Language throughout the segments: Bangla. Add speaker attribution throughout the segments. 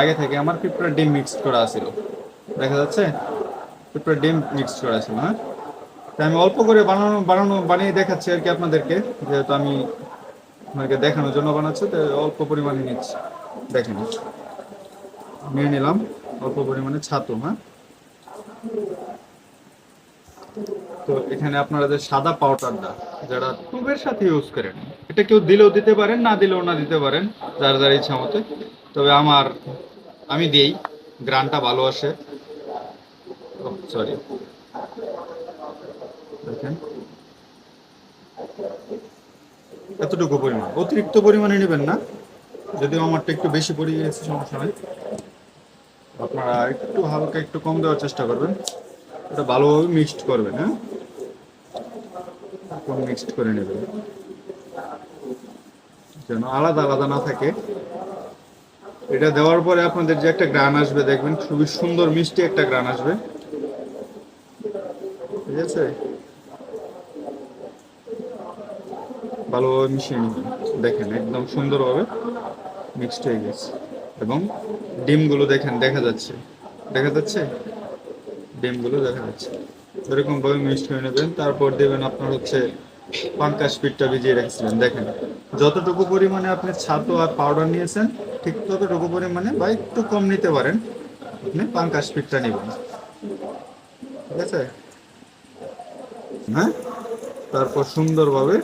Speaker 1: আগে থেকে আমার পিঁপড়ার ডিম মিক্সড করা ছিল, দেখা যাচ্ছে পিঁপড়ার ডিম মিক্সড করা ছিল। হ্যাঁ, তাই আমি অল্প করে বানানো বানানো বানিয়ে দেখাচ্ছি আর কি আপনাদেরকে, যেহেতু আমি আপনাকে দেখানোর জন্য বানাচ্ছি, তো অল্প পরিমাণে নিচ্ছি। দেখেন, নিয়ে নিলাম অল্প পরিমাণে ছাতু। হ্যাঁ, তো এখানে আপনারা যে সাদা পাউডারটা যারা টুবের সাথে ইউজ করেন, এটা কেউ দিলেও দিতে পারেন, না দিলেও না দিতে পারেন, যার যার ইচ্ছা মতে। তবে আমি দিই, গ্রানটা ভালো আসে। সরি, দেখেন এতটুকু পরিমাণ, অতিরিক্ত পরিমাণে নেবেন না। যদিও আমারটা একটু বেশি পড়ে গিয়েছে, সমস্যা নাই, আপনারা একটু হালকা একটু কম দেওয়ার চেষ্টা করবেন। এটা ভালোভাবে মিক্সড করবেন। হ্যাঁ, মিক্সড করে নেবেন যেন আলাদা আলাদা না থাকে। এটা দেওয়ার পরে আপনাদের যে একটা গ্রান আসবে, দেখবেন খুবই সুন্দর মিষ্টি একটা গ্রান আসবে। ঠিক আছে, ভালোভাবে মিশিয়ে নিবেন। দেখেন একদম সুন্দরভাবে মিক্সড হয়ে গেছে, এবং ডিমগুলো দেখেন দেখা যাচ্ছে ডিমগুলো দেখা যাচ্ছে। এরকম ভাবে মিক্সড করে নেবেন। তারপর দেবেন আপনার হচ্ছে পাঙ্কাশ পিঠটা ভিজিয়ে রেখেছিলেন। দেখেন যতটুকু পরিমাণে আপনি ছাতু আর পাউডার নিয়েছেন, ঠিক ততটুকু পরিমাণে বা একটু কম নিতে পারেন, আপনি পাঙ্কাশ পিঠটা নেবেন। ঠিক আছে, হ্যাঁ, তারপর সুন্দরভাবে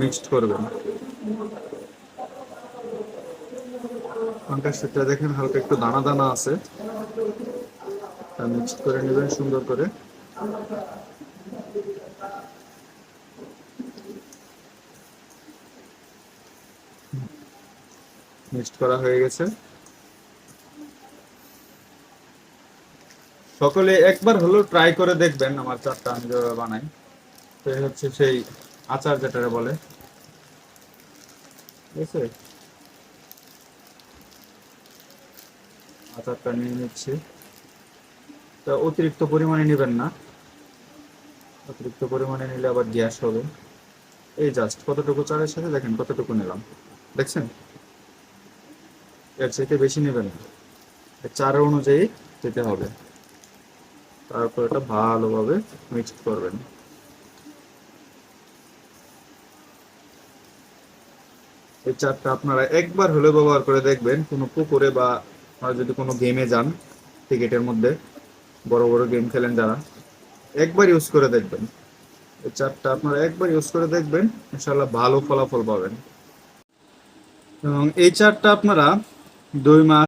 Speaker 1: মিক্সড করবেন। পাঙ্কাশ পিঠটা দেখেন হালকা একটু দানা দানা আছে, মিক্সড করে নেবেন সুন্দর করে। মিক্সড করা হয়ে গেছে। সকলে একবার হলেও ট্রাই করে দেখবেন আমার চাটটা আমি যেভাবে বানাই। তো এই হচ্ছে সেই আচার যেটা বলে। ঠিক আছে, আচারটা নিয়ে নিচ্ছি। তা অতিরিক্ত পরিমাণে নেবেন না, অতিরিক্ত পরিমাণে নিলে আবার গ্যাস হবে। এই জাস্ট কতটুকু চালের সাথে দেখেন কতটুকু নিলাম, দেখছেন? এর চাইতে বেশি নেবেন না, চার অনুযায়ী দিতে হবে। তারপর এটা ভালোভাবে মিক্সড করবেন। এই চারটা আপনারা একবার হলে ব্যবহার করে দেখবেন, কোনো পুকুরে বা আপনারা যদি কোনো গেমে যান, ক্রিকেটের মধ্যে বড় বড় গেম খেলেন যারা, একবার ইউজ করে দেখবেন। এই চারটা আপনারা একবার ইউজ করে দেখবেন, ইনশাআল্লাহ ভালো ফলাফল পাবেন। এবং এই চারটা আপনারা 2 মাস